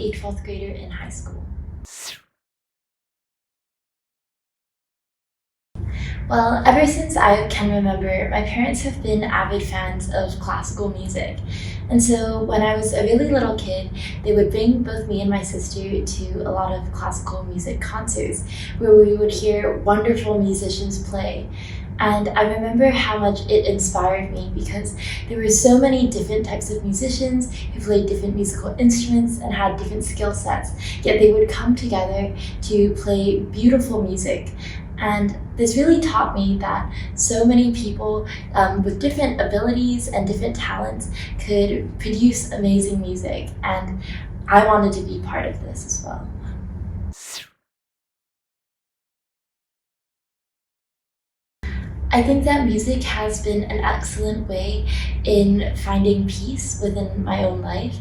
a 12th grader in high school. Well, ever since I can remember, my parents have been avid fans of classical music. And so when I was a really little kid, they would bring both me and my sister to a lot of classical music concerts where we would hear wonderful musicians play. And I remember how much it inspired me because there were so many different types of musicians who played different musical instruments and had different skill sets, yet they would come together to play beautiful music. And this really taught me that so many people with different abilities and different talents could produce amazing music. And I wanted to be part of this as well. I think that music has been an excellent way in finding peace within my own life.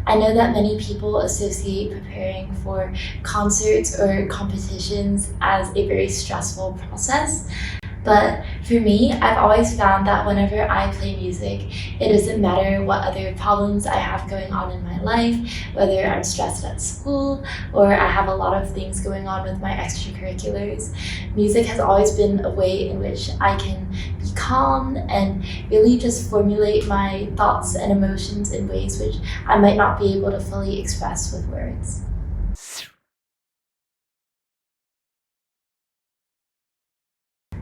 I know that many people associate preparing for concerts or competitions as a very stressful process. But for me, I've always found that whenever I play music, it doesn't matter what other problems I have going on in my life, whether I'm stressed at school or I have a lot of things going on with my extracurriculars. Music has always been a way in which I can be calm and really just formulate my thoughts and emotions in ways which I might not be able to fully express with words.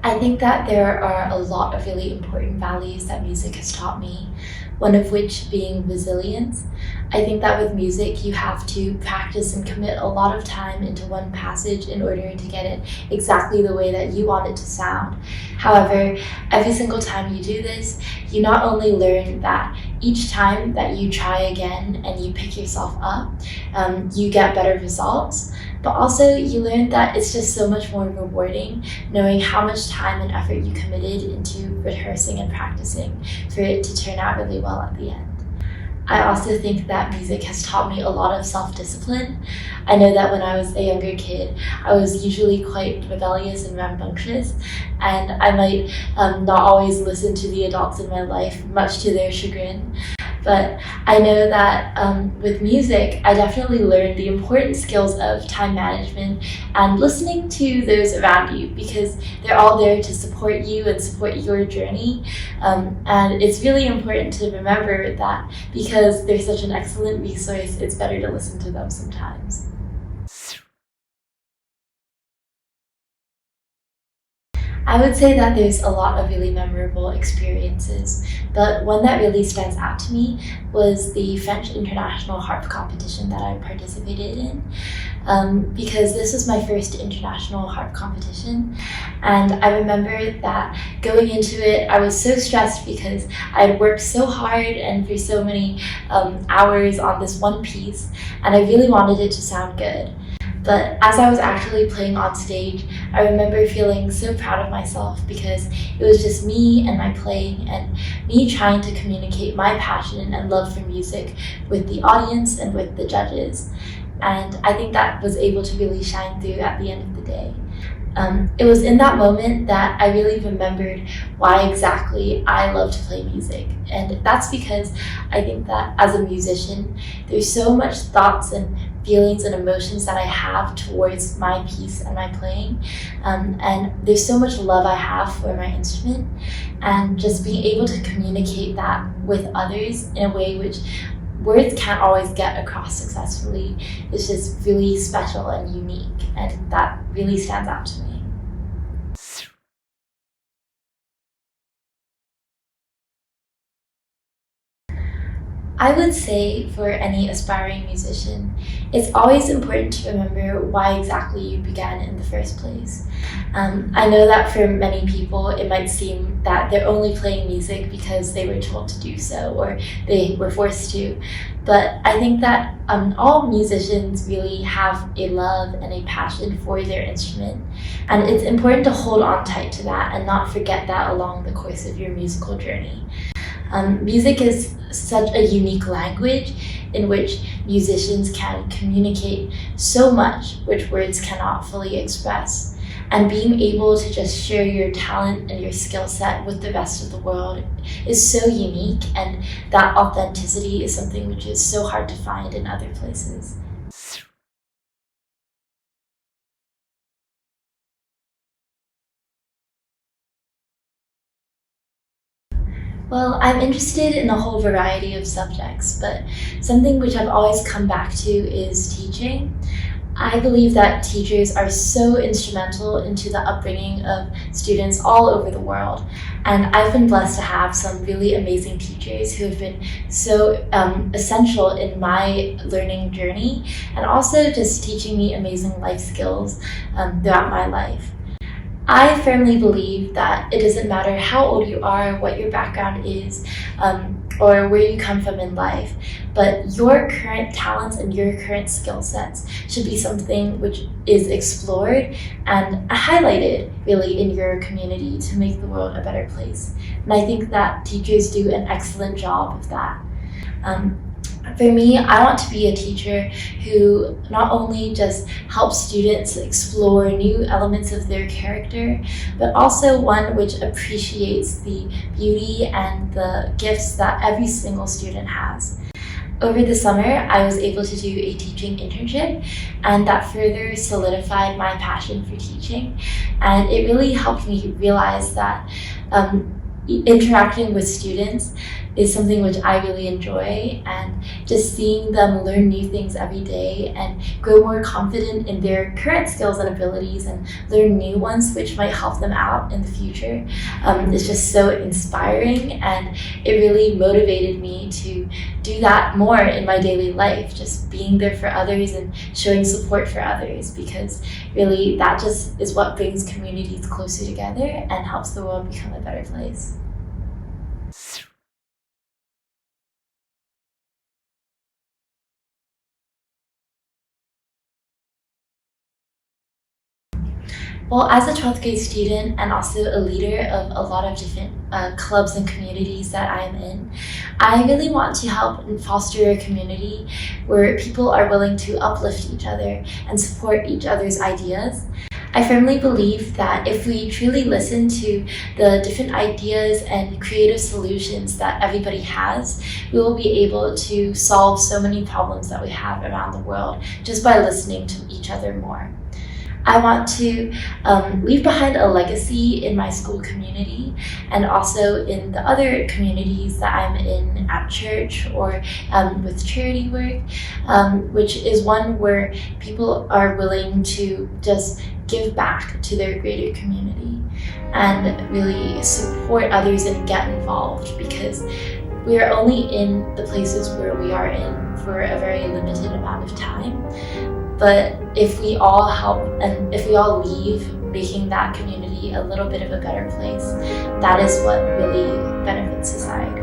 I think that there are a lot of really important values that music has taught me, one of which being resilience. I think that with music, you have to practice and commit a lot of time into one passage in order to get it exactly the way that you want it to sound. However, every single time you do this, you not only learn that each time that you try again and you pick yourself up, you get better results, but also you learn that it's just so much more rewarding knowing how much time and effort you committed into rehearsing and practicing for it to turn out really well at the end. I also think that music has taught me a lot of self-discipline. I know that when I was a younger kid, I was usually quite rebellious and rambunctious, and I might not always listen to the adults in my life, much to their chagrin. But I know that with music, I definitely learned the important skills of time management and listening to those around you because they're all there to support you and support your journey. And it's really important to remember that because they're such an excellent resource, it's better to listen to them sometimes. I would say that there's a lot of really memorable experiences, but one that really stands out to me was the French International Harp competition that I participated in, because this was my first international harp competition. And I remember that going into it, I was so stressed because I had worked so hard and for so many hours on this one piece, and I really wanted it to sound good. But as I was actually playing on stage, I remember feeling so proud of myself because it was just me and my playing and me trying to communicate my passion and love for music with the audience and with the judges. And I think that was able to really shine through at the end of the day. It was in that moment that I really remembered why exactly I love to play music. And that's because I think that as a musician, there's so much thoughts and feelings and emotions that I have towards my piece and my playing. And there's so much love I have for my instrument. And just being able to communicate that with others in a way which words can't always get across successfully is just really special and unique. And that really stands out to me. I would say for any aspiring musician, it's always important to remember why exactly you began in the first place. I know that for many people, it might seem that they're only playing music because they were told to do so or they were forced to. But I think that all musicians really have a love and a passion for their instrument. And it's important to hold on tight to that and not forget that along the course of your musical journey. Music is such a unique language in which musicians can communicate so much which words cannot fully express. And being able to just share your talent and your skill set with the rest of the world is so unique, and that authenticity is something which is so hard to find in other places. Well, I'm interested in a whole variety of subjects, but something which I've always come back to is teaching. I believe that teachers are so instrumental into the upbringing of students all over the world. And I've been blessed to have some really amazing teachers who have been so essential in my learning journey and also just teaching me amazing life skills throughout my life. I firmly believe that it doesn't matter how old you are, what your background is, or where you come from in life, but your current talents and your current skill sets should be something which is explored and highlighted really in your community to make the world a better place. And I think that teachers do an excellent job of that. For me, I want to be a teacher who not only just helps students explore new elements of their character, but also one which appreciates the beauty and the gifts that every single student has. Over the summer, I was able to do a teaching internship, and that further solidified my passion for teaching. And it really helped me realize that interacting with students is something which I really enjoy, and just seeing them learn new things every day and grow more confident in their current skills and abilities and learn new ones which might help them out in the future is just so inspiring, and it really motivated me to do that more in my daily life, just being there for others and showing support for others, because really that just is what brings communities closer together and helps the world become a better place. Well, as a 12th grade student and also a leader of a lot of different clubs and communities that I'm in, I really want to help and foster a community where people are willing to uplift each other and support each other's ideas. I firmly believe that if we truly listen to the different ideas and creative solutions that everybody has, we will be able to solve so many problems that we have around the world just by listening to each other more. I want to leave behind a legacy in my school community and also in the other communities that I'm in at church or with charity work, which is one where people are willing to just give back to their greater community and really support others and get involved, because we are only in the places where we are in for a very limited amount of time. But if we all help and if we all leave making that community a little bit of a better place, that is what really benefits society.